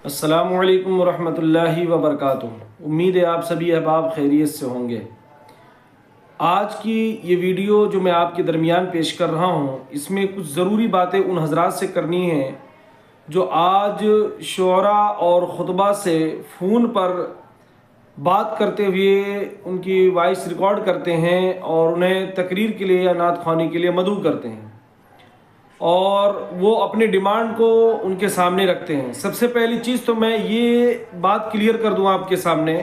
السلام علیکم ورحمۃ اللہ وبرکاتہ۔ امید ہے آپ سبھی احباب خیریت سے ہوں گے۔ آج کی یہ ویڈیو جو میں آپ کے درمیان پیش کر رہا ہوں، اس میں کچھ ضروری باتیں ان حضرات سے کرنی ہیں جو آج شعراء اور خطبہ سے فون پر بات کرتے ہوئے ان کی وائس ریکارڈ کرتے ہیں اور انہیں تقریر کے لیے یا نعت خوانی کے لیے مدعو کرتے ہیں اور وہ اپنے ڈیمانڈ کو ان کے سامنے رکھتے ہیں۔ سب سے پہلی چیز تو میں یہ بات کلیئر کر دوں آپ کے سامنے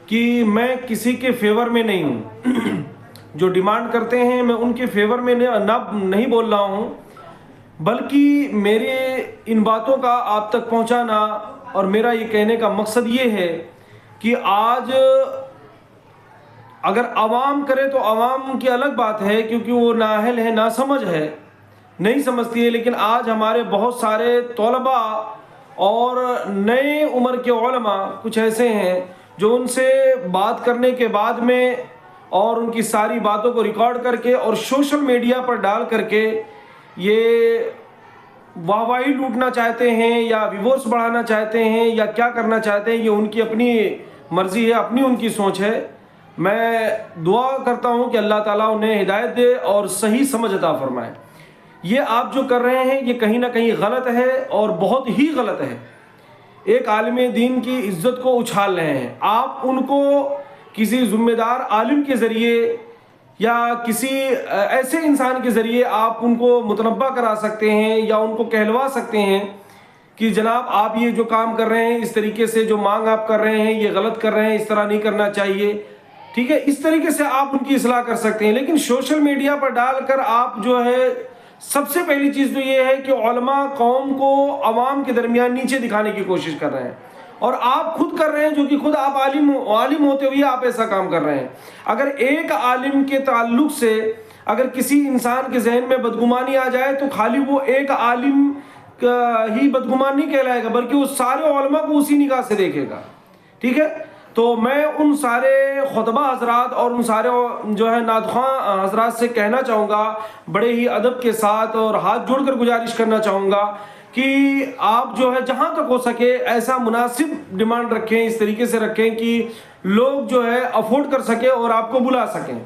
کہ میں کسی کے فیور میں نہیں ہوں۔ جو ڈیمانڈ کرتے ہیں میں ان کے فیور میں نہیں بول رہا ہوں، بلکہ میرے ان باتوں کا آپ تک پہنچانا اور میرا یہ کہنے کا مقصد یہ ہے کہ آج اگر عوام کرے تو عوام کی الگ بات ہے، کیونکہ وہ نااہل ہے، ناسمجھ ہے، نہیں سمجھتی ہے، لیکن آج ہمارے بہت سارے طلباء اور نئے عمر کے علماء کچھ ایسے ہیں جو ان سے بات کرنے کے بعد میں اور ان کی ساری باتوں کو ریکارڈ کر کے اور سوشل میڈیا پر ڈال کر کے یہ واہواہی لوٹنا چاہتے ہیں یا ویورز بڑھانا چاہتے ہیں یا کیا کرنا چاہتے ہیں، یہ ان کی اپنی مرضی ہے، اپنی ان کی سوچ ہے۔ میں دعا کرتا ہوں کہ اللہ تعالیٰ انہیں ہدایت دے اور صحیح سمجھ عطا فرمائے۔ یہ آپ جو کر رہے ہیں یہ کہیں نہ کہیں غلط ہے اور بہت ہی غلط ہے۔ ایک عالم دین کی عزت کو اچھال رہے ہیں آپ، ان کو کسی ذمہ دار عالم کے ذریعے یا کسی ایسے انسان کے ذریعے آپ ان کو متنبہ کرا سکتے ہیں یا ان کو کہلوا سکتے ہیں کہ جناب آپ یہ جو کام کر رہے ہیں، اس طریقے سے جو مانگ آپ کر رہے ہیں یہ غلط کر رہے ہیں، اس طرح نہیں کرنا چاہیے، ٹھیک ہے، اس طریقے سے آپ ان کی اصلاح کر سکتے ہیں۔ لیکن سوشل میڈیا پر ڈال کر آپ جو ہے، سب سے پہلی چیز تو یہ ہے کہ علماء قوم کو عوام کے درمیان نیچے دکھانے کی کوشش کر رہے ہیں، اور آپ خود کر رہے ہیں، جو کہ خود آپ عالم ہوتے ہوئے آپ ایسا کام کر رہے ہیں۔ اگر ایک عالم کے تعلق سے اگر کسی انسان کے ذہن میں بدگمانی آ جائے تو خالی وہ ایک عالم ہی بدگمان نہیں کہلائے گا، بلکہ وہ سارے علماء کو اسی نگاہ سے دیکھے گا، ٹھیک ہے۔ تو میں ان سارے خطبہ حضرات اور ان سارے جو ہے نعت خواں حضرات سے کہنا چاہوں گا بڑے ہی ادب کے ساتھ اور ہاتھ جوڑ کر گزارش کرنا چاہوں گا کہ آپ جو ہے جہاں تک ہو سکے ایسا مناسب ڈیمانڈ رکھیں، اس طریقے سے رکھیں کہ لوگ جو ہے افورڈ کر سکیں اور آپ کو بلا سکیں۔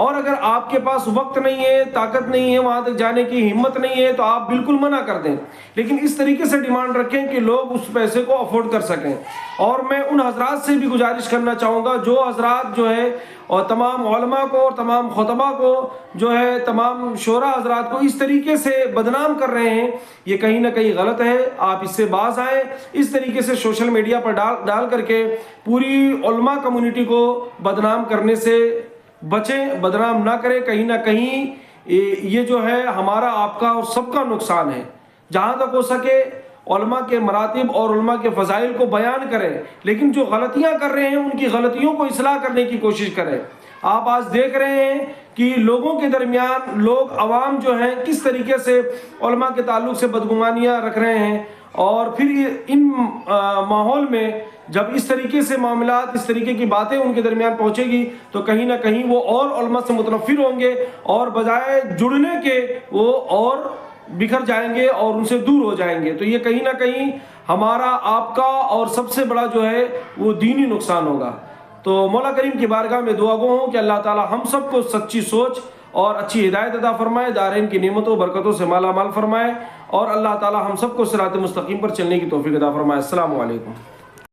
اور اگر آپ کے پاس وقت نہیں ہے، طاقت نہیں ہے، وہاں تک جانے کی ہمت نہیں ہے، تو آپ بالکل منع کر دیں، لیکن اس طریقے سے ڈیمانڈ رکھیں کہ لوگ اس پیسے کو افورڈ کر سکیں۔ اور میں ان حضرات سے بھی گزارش کرنا چاہوں گا جو حضرات جو ہے اور تمام علماء کو اور تمام خطبہ کو جو ہے تمام شعراء حضرات کو اس طریقے سے بدنام کر رہے ہیں، یہ کہیں نہ کہیں غلط ہے۔ آپ اس سے باز آئیں، اس طریقے سے سوشل میڈیا پر ڈال کر کے پوری علماء کمیونٹی کو بدنام کرنے سے بچیں، بدنام نہ کریں۔ کہیں نہ کہیں یہ جو ہے ہمارا آپ کا اور سب کا نقصان ہے۔ جہاں تک ہو سکے علماء کے مراتب اور علماء کے فضائل کو بیان کریں، لیکن جو غلطیاں کر رہے ہیں ان کی غلطیوں کو اصلاح کرنے کی کوشش کریں۔ آپ آج دیکھ رہے ہیں کہ لوگوں کے درمیان لوگ عوام جو ہیں کس طریقے سے علماء کے تعلق سے بدگمانیاں رکھ رہے ہیں، اور پھر ان ماحول میں جب اس طریقے سے معاملات، اس طریقے کی باتیں ان کے درمیان پہنچے گی تو کہیں نہ کہیں وہ اور علماء سے متنفر ہوں گے اور بجائے جڑنے کے وہ اور بکھر جائیں گے اور ان سے دور ہو جائیں گے۔ تو یہ کہیں نہ کہیں ہمارا آپ کا اور سب سے بڑا جو ہے وہ دینی نقصان ہوگا۔ تو مولا کریم کی بارگاہ میں دعا گو ہوں کہ اللہ تعالی ہم سب کو سچی سوچ اور اچھی ہدایت عطا فرمائے، دارین کی نعمتوں و برکتوں سے مالا مال فرمائے، اور اللہ تعالی ہم سب کو صراط مستقیم پر چلنے کی توفیق عطا فرمائے۔ السلام علیکم۔